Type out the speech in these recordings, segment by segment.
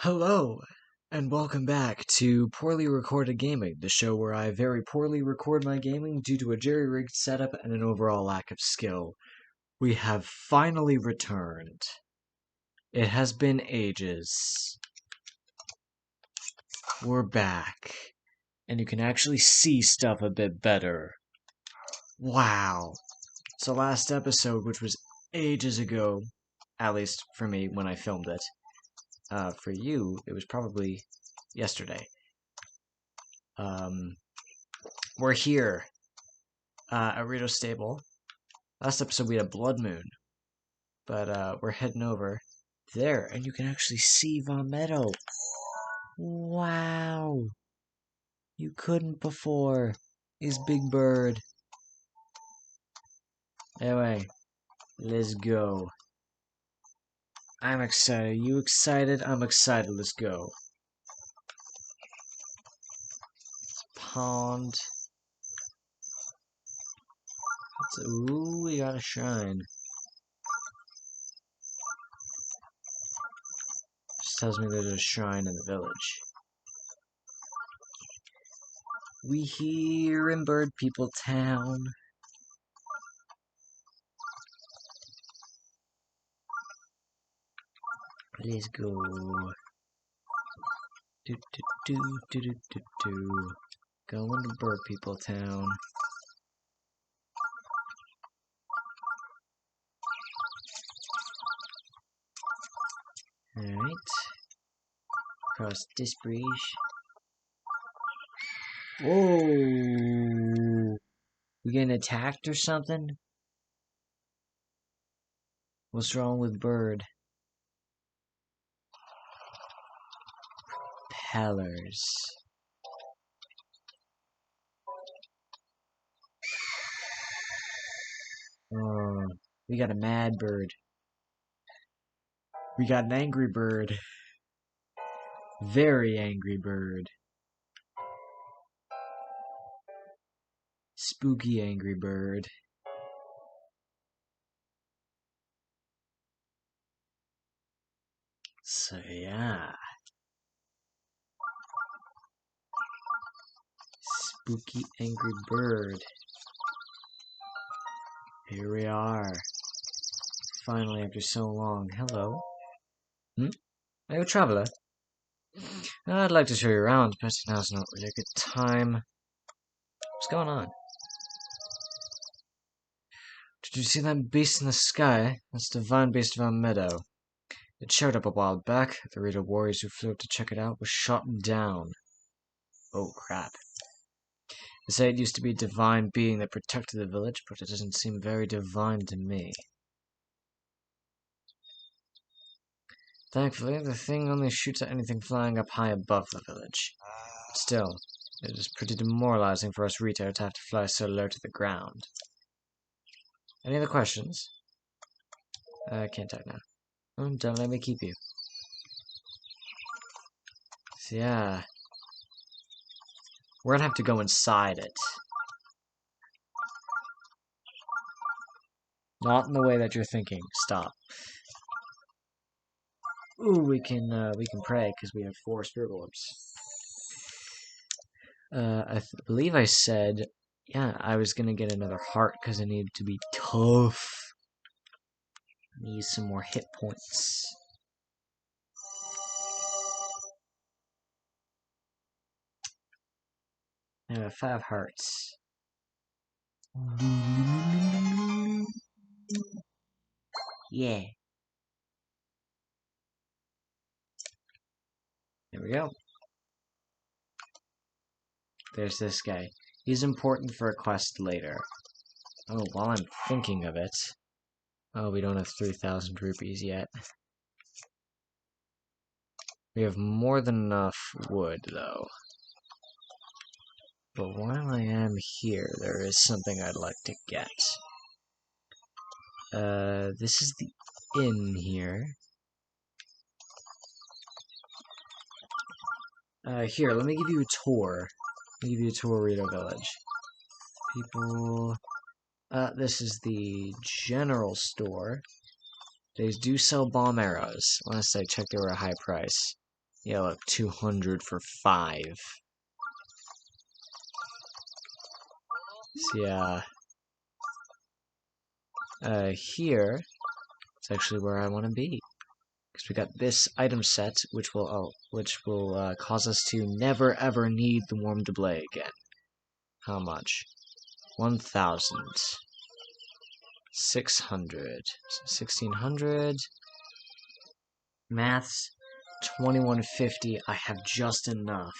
Hello, and welcome back to Poorly Recorded Gaming, the show where I very poorly record my gaming due to a jerry-rigged setup and an overall lack of skill. We have finally returned. It has been ages. We're back, and you can actually see stuff a bit better. Wow. So last episode, which was ages ago, at least for me when I filmed it, for you, it was probably yesterday. We're here at Rito Stable. Last episode we had a blood moon, but we're heading over there, and you can actually see Von Meadow. Wow, you couldn't before. He's Big Bird. Anyway, let's go. I'm excited. You excited? I'm excited. Let's go. Pond. Ooh, we got a shrine. Just tells me there's a shrine in the village. We here in Bird People Town. Let's go. Do do do do do do do. Going to Bird People Town. Alright. Cross this bridge. Whoa! We getting attacked or something? What's wrong with Bird? Propellers. Oh, we got a mad bird. We got an angry bird. Very angry bird. Spooky angry bird. So yeah. Spooky angry bird. Here we are. Finally, after so long. Hello. Are you a traveler? I'd like to show you around, but now's not really a good time. What's going on? Did you see that beast in the sky? That's the divine beast of our meadow. It showed up a while back. The Rito warriors who flew up to check it out were shot down. Oh, crap. They say it used to be a divine being that protected the village, but it doesn't seem very divine to me. Thankfully, the thing only shoots at anything flying up high above the village. Still, it is pretty demoralizing for us Rito to have to fly so low to the ground. Any other questions? I can't talk now. Oh, don't let me keep you. So yeah. We're gonna have to go inside it. Not in the way that you're thinking. Stop. Ooh, we can pray because we have 4 spirit orbs. I believe I said, yeah, I was gonna get another heart because I needed to be tough. Need some more hit points. I have 5 hearts. Yeah. There we go. There's this guy. He's important for a quest later. Oh, while I'm thinking of it. Oh, we don't have 3,000 rupees yet. We have more than enough wood, though. But while I am here, there is something I'd like to get. This is the inn here. Here, let me give you a tour. Let me give you a tour of Rito Village. People... this is the general store. They do sell bomb arrows. Last I checked, they were a high price. Yeah, look, 200 for 5. So yeah, here is actually where I want to be, because we got this item set, which will cause us to never ever need the warm doublet again. How much? 1,000. 600. 1,600. Maths. 2150. I have just enough.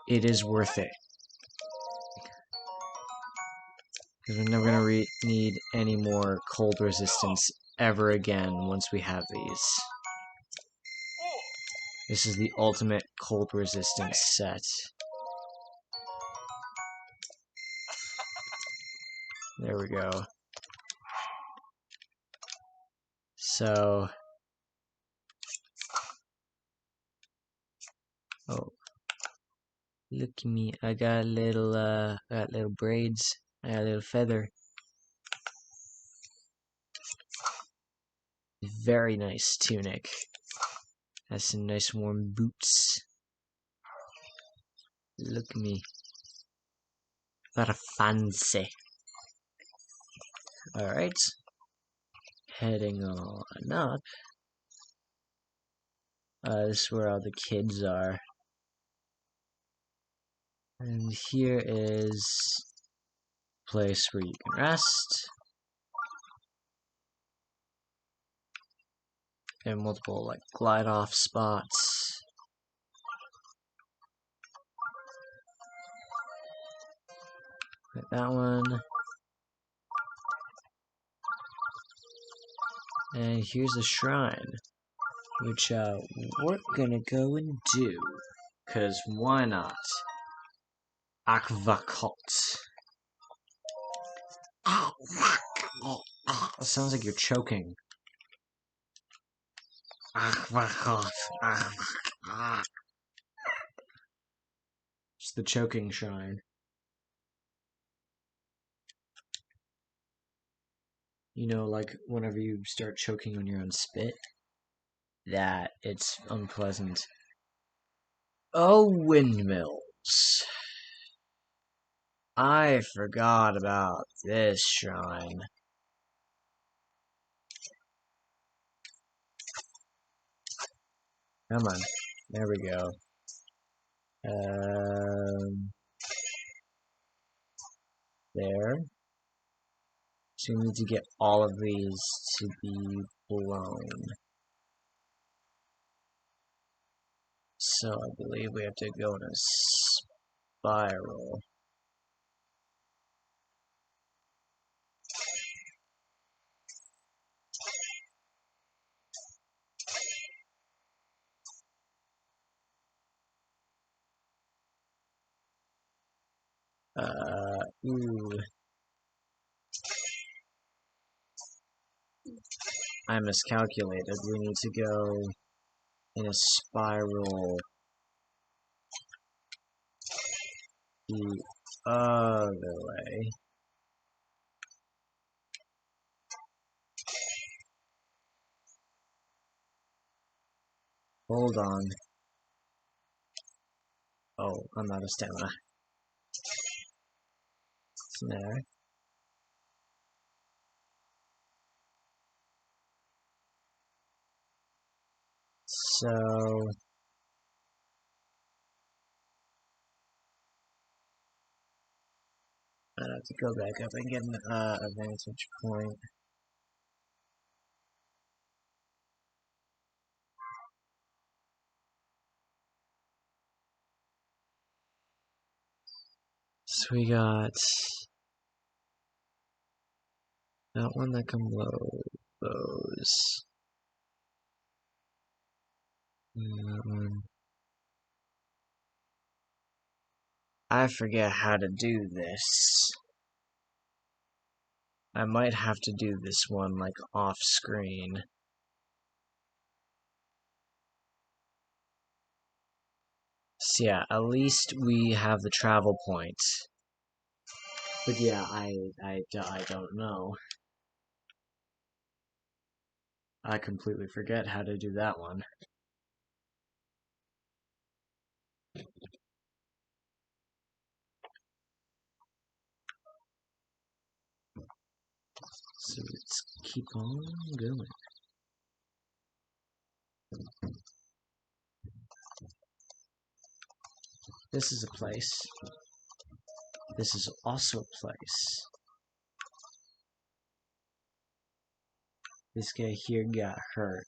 It is worth it. Because we're never going to need any more cold resistance ever again once we have these. This is the ultimate cold resistance set. There we go. So... Oh. Look at me. I got little braids. I got a little feather. Very nice tunic. Has some nice warm boots. Look at me. Very fancy. Alright. Heading on up. This is where all the kids are. And here is a place where you can rest. And multiple like glide off spots. Like that one. And here's a shrine, which we're gonna go and do, cause why not? Aquacult. It sounds like you're choking. Aquacult. It's the choking shrine. You know, like whenever you start choking on your own spit, that it's unpleasant. Oh, windmills. I forgot about this shrine. Come on. There we go. There. So we need to get all of these to be blown. So I believe we have to go in a spiral. Ooh. I miscalculated. We need to go in a spiral the other way. Hold on. Oh, I'm out of stamina. Snare. So... I'd have to go back up and get an vantage point. So we got that one that can blow those. That one. I forget how to do this. I might have to do this one like off screen. So yeah, at least we have the travel point. But yeah, I don't know. I completely forget how to do that one. keep on going. This is a place. This is also a place. This guy here got hurt.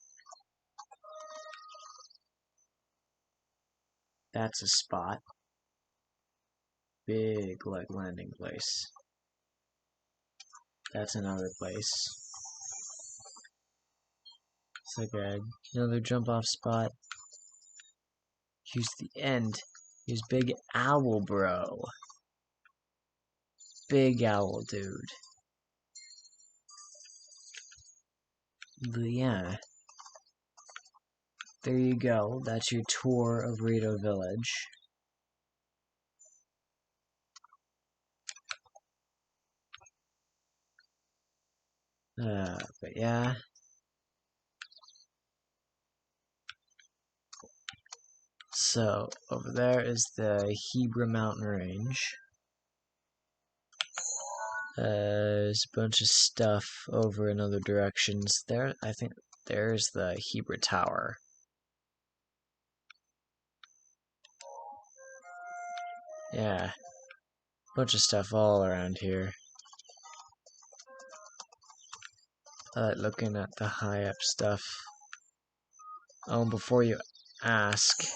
That's a spot. Big, like, landing place. That's another place. It's like another jump off spot. Here's the end. Here's Big Owl, bro. Big Owl, dude. But yeah. There you go. That's your tour of Rito Village. But yeah. So, over there is the Hebra Mountain Range. There's a bunch of stuff over in other directions. There, I think there's the Hebra Tower. Yeah. Bunch of stuff all around here. I like looking at the high up stuff. Oh, before you ask,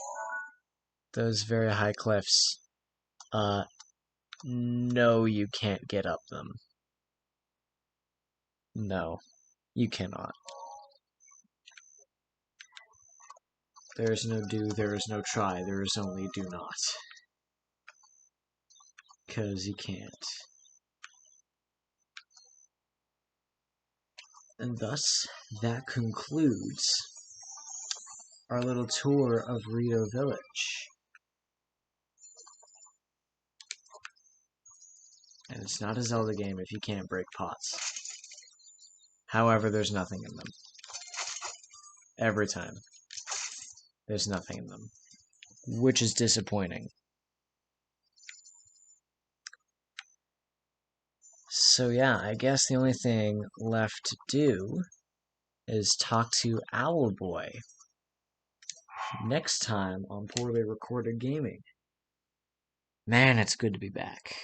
those very high cliffs, no, you can't get up them. No, you cannot. There is no do, there is no try, there is only do not. 'Cause you can't. And thus, that concludes our little tour of Rito Village. And it's not a Zelda game if you can't break pots. However, there's nothing in them. Every time. There's nothing in them. Which is disappointing. So yeah, I guess the only thing left to do is talk to Owlboy next time on Poorly Recorded Gaming. Man, it's good to be back.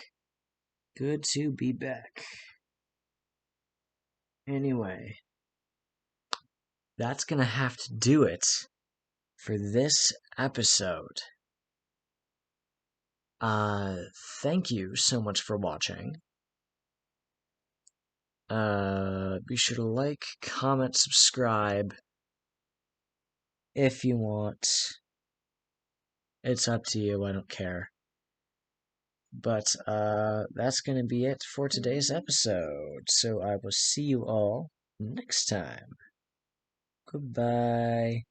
Good to be back. Anyway, that's gonna have to do it for this episode. Thank you so much for watching. Be sure to like, comment, subscribe if you want. It's up to you, I don't care. But, that's gonna be it for today's episode. So I will see you all next time. Goodbye.